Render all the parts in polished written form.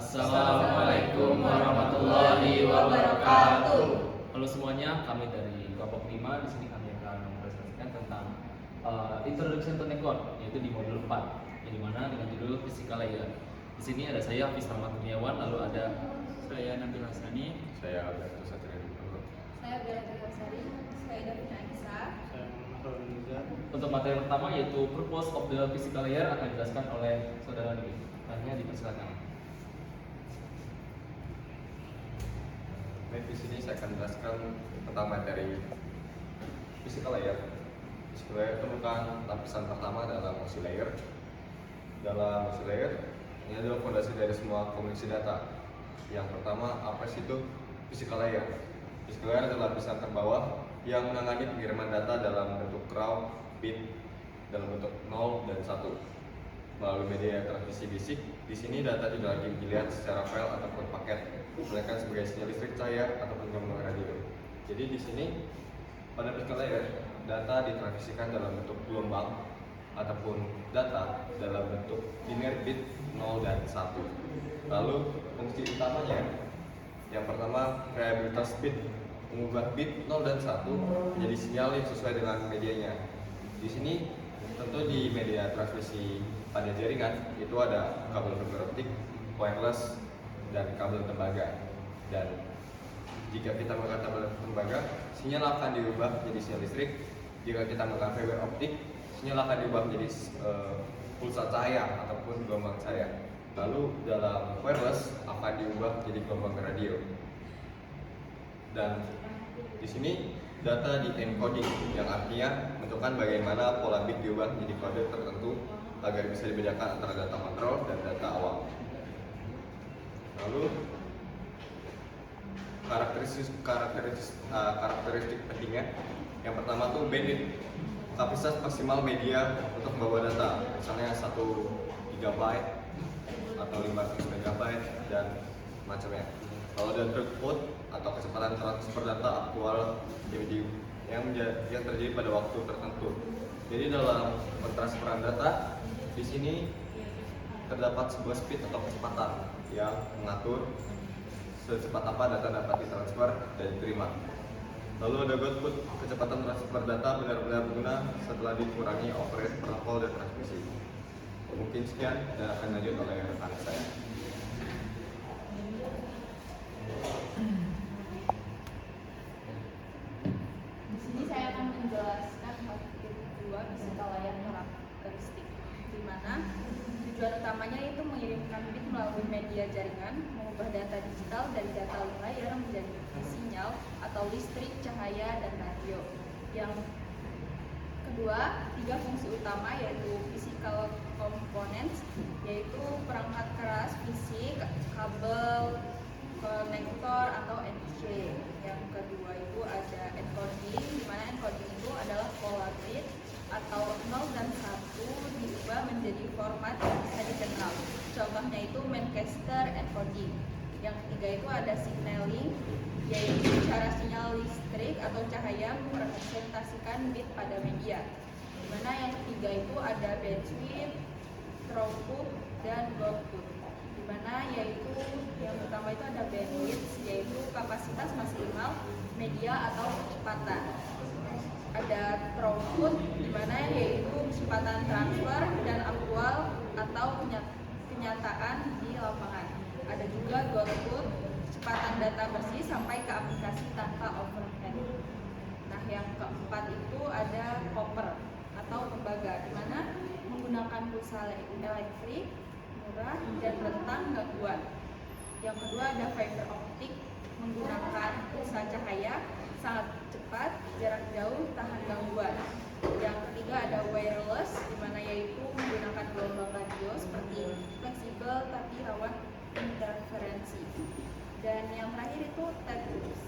Assalamualaikum warahmatullahi wabarakatuh. Halo semuanya, kami dari kelompok 5. Di sini kami akan mempresentasikan tentang Introduction to Network, yaitu di modul 4, yang dimana dengan judul Physical Layer. Di sini ada saya, Hafiz Rahmat Kurniawan, lalu ada saya Nabil Hasani, saya Alberto Satria Dipolo, Saya Bella Sari, saya Davina Anissa. saya Muhammad Nizar. untuk materi pertama yaitu Purpose of the Physical Layer akan dijelaskan oleh saudara Nabil. Nantinya dipersilakan. Baik, di sini saya akan menjelaskan tentang materi physical layer. Physical layer itu merupakan lapisan pertama dalam motion layer. Dalam motion layer, ini adalah fondasi dari semua komunikasi data. Yang pertama, apa sih itu physical layer? Physical layer adalah lapisan terbawah yang menangani pengiriman data dalam bentuk raw, bit, dalam bentuk 0 dan 1 melalui media transmisi fisik. Di sini data tidak lagi dilihat secara file ataupun paket, melainkan sebagai sinyal listrik cair ataupun gelombang radio. Jadi di sini pada physical layer, data ditransmisikan dalam bentuk gelombang ataupun data dalam bentuk linear bit 0 dan 1. Lalu fungsi utamanya, yang pertama variabilitas bit, mengubah bit 0 dan 1 menjadi sinyal yang sesuai dengan medianya. Di sini tentu di media transmisi pada jaringan itu ada kabel fiber optik, wireless, dan kabel tembaga. Dan jika kita menggunakan kabel tembaga, sinyal akan diubah menjadi sinyal listrik. Jika kita menggunakan fiber optik, sinyal akan diubah menjadi pulsa cahaya ataupun gelombang cahaya. Lalu dalam wireless akan diubah menjadi gelombang radio. Dan di sini data di encoding, yang artinya menentukan bagaimana pola bit diubah menjadi kode tertentu agar bisa dibedakan antara data kontrol dan data awal. Lalu karakteristik pentingnya, yang pertama tuh bandwidth, kapasitas maksimal media untuk membawa data, misalnya 1 GB atau 500 MB dan macamnya. Kalau ada throughput atau kecepatan transfer data aktual yang terjadi pada waktu tertentu. Jadi dalam pentransferan data di sini terdapat sebuah speed atau kecepatan yang mengatur secepat apa data dapat ditransfer dan diterima. Lalu ada output, kecepatan transfer data benar-benar berguna setelah dikurangi overhead, protokol, dan transmisi. Mungkin sekian dan akan lanjut oleh rekan saya. Di sini saya akan menjelaskan materi kedua physical layer karakteristik, di mana tujuan utamanya itu mengirimkan bit melalui media jaringan, mengubah data digital dari data layer menjadi sinyal atau listrik, cahaya, dan radio. Yang kedua, 3 fungsi utama yaitu physical components, yaitu perangkat keras fisik, kabel, konektor atau NC. Yang kedua itu ada encoding, di mana encoding itu adalah pola bit atau 0 dan 1 diubah menjadi format yang bisa dikenal. Contohnya itu Manchester encoding. Yang ketiga itu ada signaling, yaitu cara sinyal listrik atau cahaya merepresentasikan bit pada media. Di mana yang ketiga itu ada bandwidth, throughput, dan output. Di mana yaitu yang pertama itu ada bandwidth, yaitu kapasitas maksimal media atau kecepatan. Ada throughput, di mana yaitu kecepatan transfer dan aktual atau kenyataan di lapangan. Ada juga output, kecepatan data bersih sampai ke aplikasi tanpa overhead. Nah, yang keempat itu ada copper atau tembaga, di mana menggunakan pulsa elektrik murah dan rentan gangguan. Yang kedua ada fiber optik, menggunakan pulsa cahaya, sangat cepat, jarak jauh, tahan gangguan. Yang ketiga ada wireless, di mana yaitu menggunakan gelombang radio seperti fleksibel tapi rawan interferensi. Dan yang terakhir itu tethers.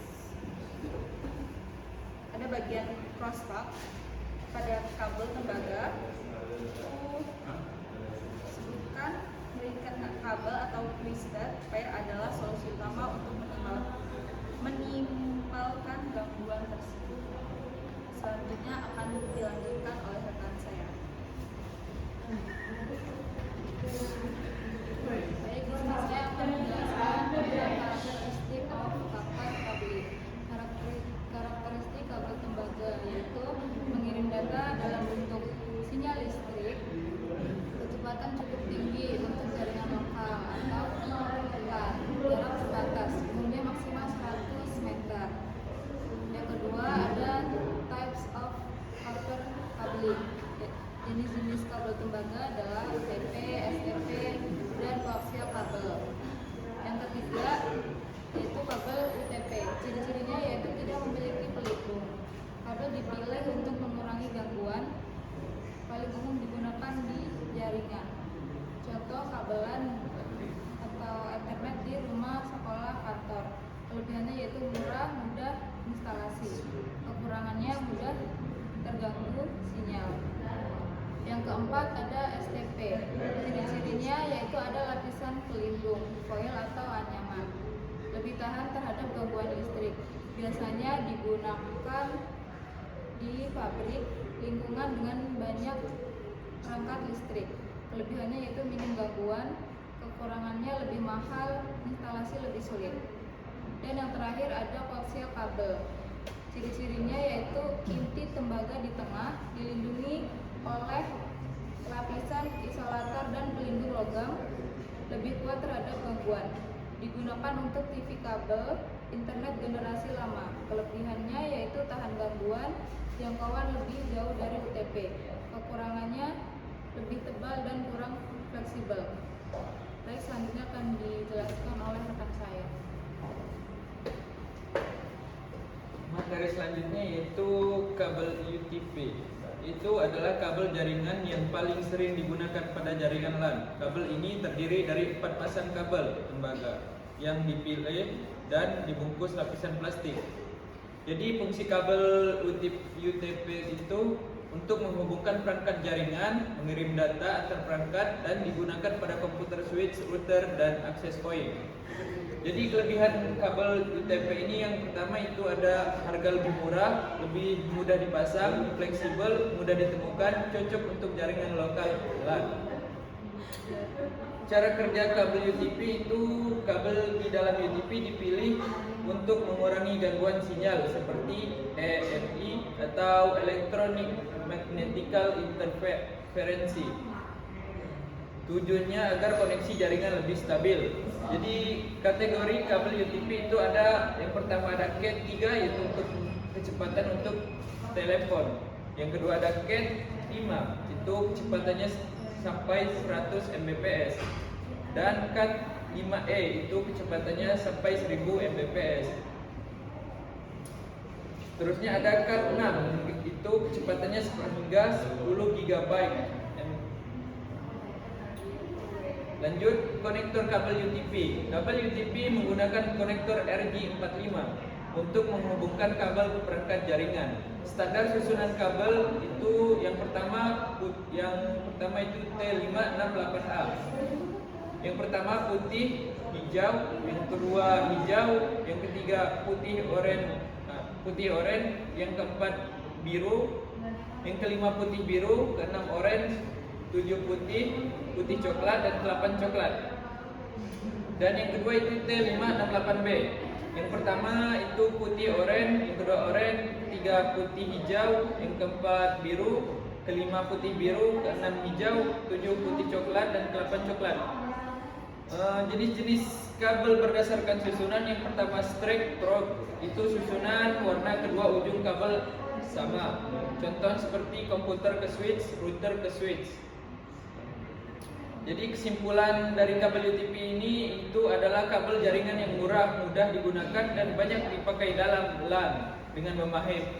Ada bagian crosstalk pada kabel tembaga. Sebutkan mengikat kabel atau twisted pair adalah solusi utama untuk minimalkan gangguan tersebut. Selanjutnya akan dilanjutkan oleh rekan saya. Baik, di sini saya akan foil atau anyaman. Lebih tahan terhadap gangguan listrik. Biasanya digunakan di pabrik, lingkungan dengan banyak perangkat listrik. Kelebihannya yaitu minim gangguan, kekurangannya lebih mahal, instalasi lebih sulit. Dan yang terakhir ada koaksial kabel. Ciri-cirinya yaitu inti tembaga di tengah, dilindungi oleh lapisan isolator dan pelindung logam, lebih kuat terhadap gangguan. Digunakan untuk TV kabel, internet generasi lama. Kelebihannya yaitu tahan gangguan, jangkauan lebih jauh dari UTP. Kekurangannya lebih tebal dan kurang fleksibel. Baik, selanjutnya akan dijelaskan oleh rekan saya. Materi selanjutnya yaitu kabel UTP. Itu adalah kabel jaringan yang paling sering digunakan pada jaringan LAN. Kabel ini terdiri dari 4 pasang kabel tembaga yang dipilih dan dibungkus lapisan plastik. Jadi fungsi kabel UTP itu untuk menghubungkan perangkat jaringan, mengirim data antar perangkat, dan digunakan pada komputer switch, router, dan access point. Jadi kelebihan kabel UTP ini yang pertama itu ada harga lebih murah, lebih mudah dipasang, fleksibel, mudah ditemukan, cocok untuk jaringan lokal LAN. Cara kerja kabel UTP itu, kabel di dalam UTP dipilih untuk mengurangi gangguan sinyal seperti EMI atau Electronic Magnetical Interference. Tujuannya agar koneksi jaringan lebih stabil. Jadi kategori kabel UTP itu ada, yang pertama ada Cat 3 yaitu untuk kecepatan untuk telepon. Yang kedua ada Cat 5, itu kecepatannya sampai 100 Mbps. Dan Cat 5e itu kecepatannya sampai 1000 Mbps. Terusnya ada Cat 6, itu kecepatannya hingga 10 GB. Lanjut, konektor kabel UTP. Kabel UTP menggunakan konektor RJ45 untuk menghubungkan kabel ke perangkat jaringan. Standar susunan kabel itu yang pertama itu T568A. Yang pertama putih, hijau, yang kedua hijau, yang ketiga putih oranye, yang keempat biru, yang kelima putih biru, keenam orange, 7 putih coklat, dan 8 coklat. Dan yang kedua itu T568B. Yang pertama itu putih oranye, yang kedua oranye, ketiga putih hijau, yang keempat biru, kelima putih biru, keenam hijau, 7 putih coklat, dan 8 coklat. Jenis-jenis kabel berdasarkan susunan. Yang pertama straight probe, itu susunan warna kedua ujung kabel sama. Contoh seperti komputer ke switch, router ke switch. Jadi kesimpulan dari kabel UTP ini itu adalah kabel jaringan yang murah, mudah digunakan, dan banyak dipakai dalam LAN. Dengan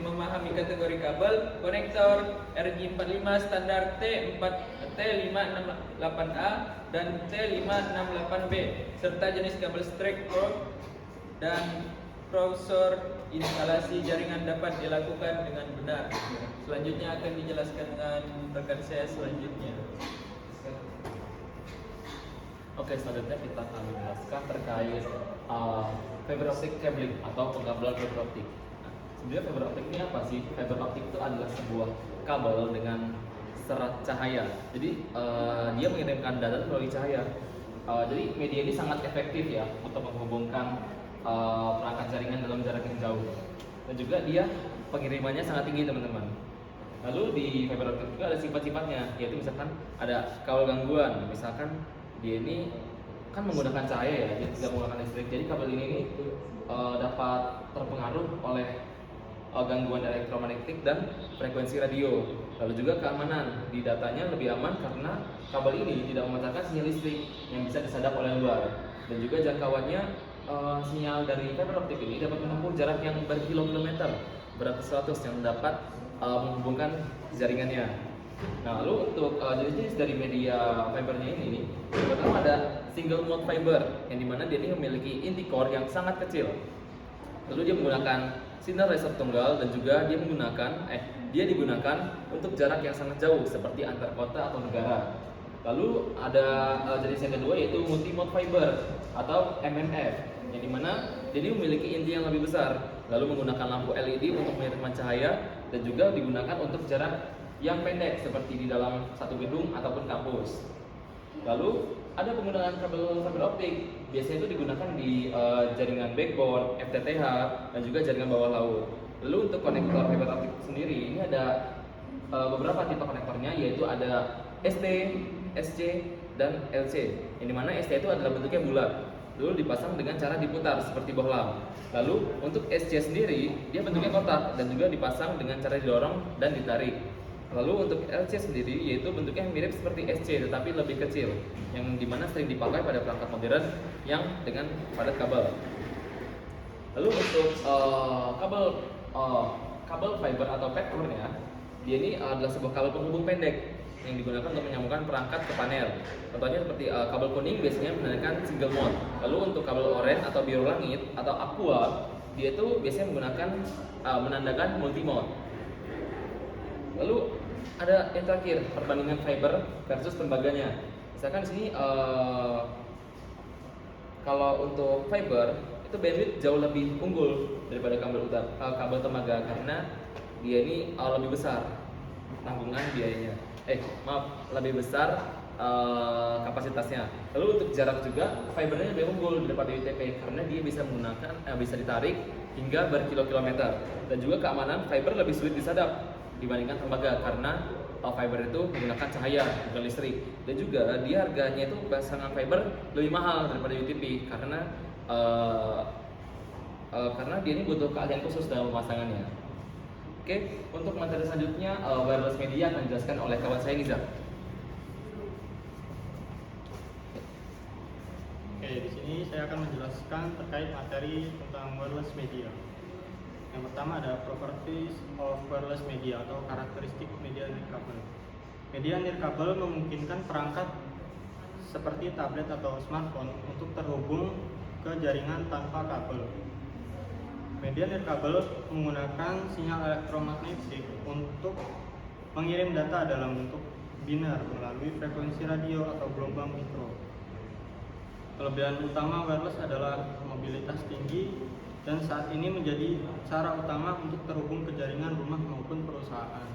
memahami kategori kabel, konektor RJ45 standar T568A dan T568B, serta jenis kabel straight probe dan browser instalasi jaringan dapat dilakukan dengan benar. Selanjutnya akan dijelaskan dengan rekan saya selanjutnya. Oke, selanjutnya kita akan menjelaskan terkait fiber optic cabling atau pengkabelan fiber optik. Nah, sebenarnya fiber optik ini apa sih? Fiber optik itu adalah sebuah kabel dengan serat cahaya. Jadi dia mengirimkan data melalui cahaya. Jadi media ini sangat efektif ya untuk menghubungkan perangkat jaringan dalam jarak yang jauh. Dan juga dia pengirimannya sangat tinggi, teman-teman. Lalu di fiber optik juga ada sifat-sifatnya, yaitu misalkan ada kabel gangguan, misalkan dia ini kan menggunakan cahaya ya, dia tidak menggunakan listrik. Jadi kabel ini dapat terpengaruh oleh gangguan elektromagnetik dan frekuensi radio. Lalu juga keamanan, di datanya lebih aman karena kabel ini tidak memancarkan sinyal listrik yang bisa disadap oleh luar. Dan juga jangkauannya, sinyal dari fiber optik ini dapat menempuh jarak yang berkilometer, beratus-ratus yang dapat menghubungkan jaringannya. Nah, lalu untuk jenis-jenis dari media fibernya ini, pertama ada single mode fiber, yang dimana dia ini memiliki inti core yang sangat kecil. Lalu dia menggunakan sinar laser tunggal, dan juga dia digunakan untuk jarak yang sangat jauh seperti antar kota atau negara. Lalu ada jenis yang kedua yaitu multi-mode fiber atau MMF, yang dimana jadi memiliki inti yang lebih besar, lalu menggunakan lampu LED untuk menyeretkan cahaya dan juga digunakan untuk jarak yang pendek seperti di dalam satu gedung ataupun kampus. Lalu ada penggunaan kabel fiber optik, biasanya itu digunakan di jaringan backbone, FTTH, dan juga jaringan bawah laut. Lalu untuk konektor fiber optik sendiri, ini ada beberapa tipe konektornya, yaitu ada ST, SC, dan LC. Yang dimana ST itu adalah bentuknya bulat, lalu dipasang dengan cara diputar seperti bohlam. Lalu untuk SC sendiri, dia bentuknya kotak dan juga dipasang dengan cara didorong dan ditarik. Lalu untuk LC sendiri, yaitu bentuknya mirip seperti SC tetapi lebih kecil, yang dimana sering dipakai pada perangkat modern yang dengan padat kabel. Lalu untuk kabel fiber atau packernya, dia ini adalah sebuah kabel penghubung pendek yang digunakan untuk menyambungkan perangkat ke panel. Contohnya seperti kabel kuning biasanya menandakan single mode. Lalu untuk kabel oranye atau biru langit atau aqua, dia itu biasanya menggunakan menandakan multi mode. Lalu ada yang terakhir, perbandingan fiber versus tembaganya. Misalkan di sini kalau untuk fiber itu bandwidth jauh lebih unggul daripada kabel tembaga karena dia ini lebih besar tanggungan biayanya. Lebih besar kapasitasnya. Lalu untuk jarak juga fibernya lebih unggul daripada UTP karena dia bisa bisa ditarik hingga berkilo-kilometer, dan juga keamanan fiber lebih sulit disadap dibandingkan tembaga karena fiber itu menggunakan cahaya bukan listrik, dan juga dia harganya itu pasangan fiber lebih mahal daripada UTP karena dia ini butuh keahlian khusus dalam pemasangannya. Oke, untuk materi selanjutnya wireless media akan dijelaskan oleh kawan saya Nizar. Oke, di sini saya akan menjelaskan terkait materi tentang wireless media. Yang pertama ada properties of wireless media atau karakteristik media nirkabel. Media nirkabel memungkinkan perangkat seperti tablet atau smartphone untuk terhubung ke jaringan tanpa kabel. Media nirkabel menggunakan sinyal elektromagnetik untuk mengirim data dalam bentuk biner melalui frekuensi radio atau gelombang mikro. Kelebihan utama wireless adalah mobilitas tinggi dan saat ini menjadi cara utama untuk terhubung ke jaringan rumah maupun perusahaan.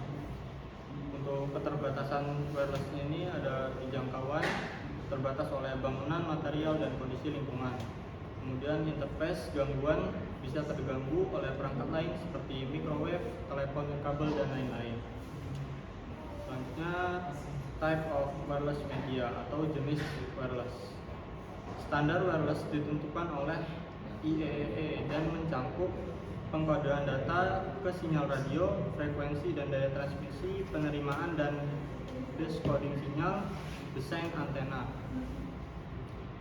Untuk keterbatasan wireless ini ada di jangkauan, terbatas oleh bangunan, material, dan kondisi lingkungan. Kemudian interface gangguan bisa terganggu oleh perangkat lain seperti microwave, telepon kabel, dan lain-lain. Selanjutnya type of wireless media atau jenis wireless. Standar wireless ditentukan oleh IEEE dan mencakup pengkodean data ke sinyal radio, frekuensi dan daya transmisi, penerimaan dan decoding sinyal, desain antena.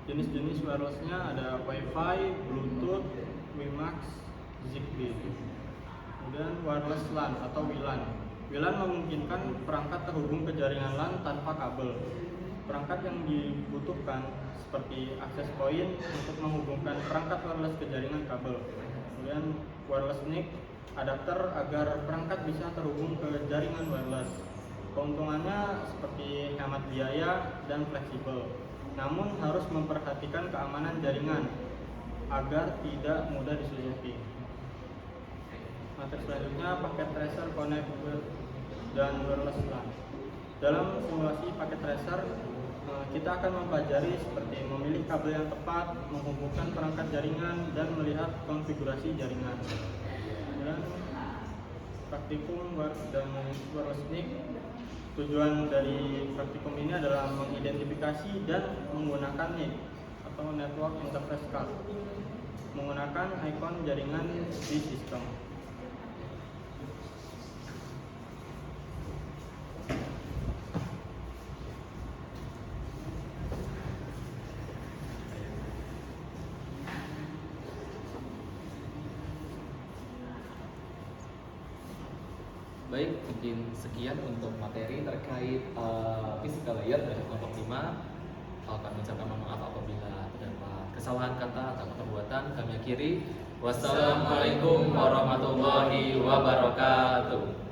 Jenis-jenis wirelessnya ada Wi-Fi, Bluetooth, WiMAX, Zigbee. Kemudian wireless LAN atau WLAN. WLAN memungkinkan perangkat terhubung ke jaringan LAN tanpa kabel. Perangkat yang dibutuhkan seperti access point untuk menghubungkan perangkat wireless ke jaringan kabel. Kemudian wireless NIC, adapter agar perangkat bisa terhubung ke jaringan wireless. Keuntungannya seperti hemat biaya dan fleksibel, namun harus memperhatikan keamanan jaringan agar tidak mudah disusupi. Materi selanjutnya paket tracer, connector, dan wireless LAN. Dalam simulasi paket tracer, kita akan mempelajari seperti memilih kabel yang tepat, menghubungkan perangkat jaringan, dan melihat konfigurasi jaringan. Dan praktikum dan wireless NIC. Tujuan dari praktikum ini adalah mengidentifikasi dan menggunakan NIC atau Network Interface Card, menggunakan ikon jaringan di sistem. Baik, mungkin sekian untuk materi terkait physical layer dari kelompok 5. Kami ucapkan mohon maaf apabila terdapat kesalahan kata atau perbuatan. Kami akhiri. Wassalamualaikum warahmatullahi wabarakatuh.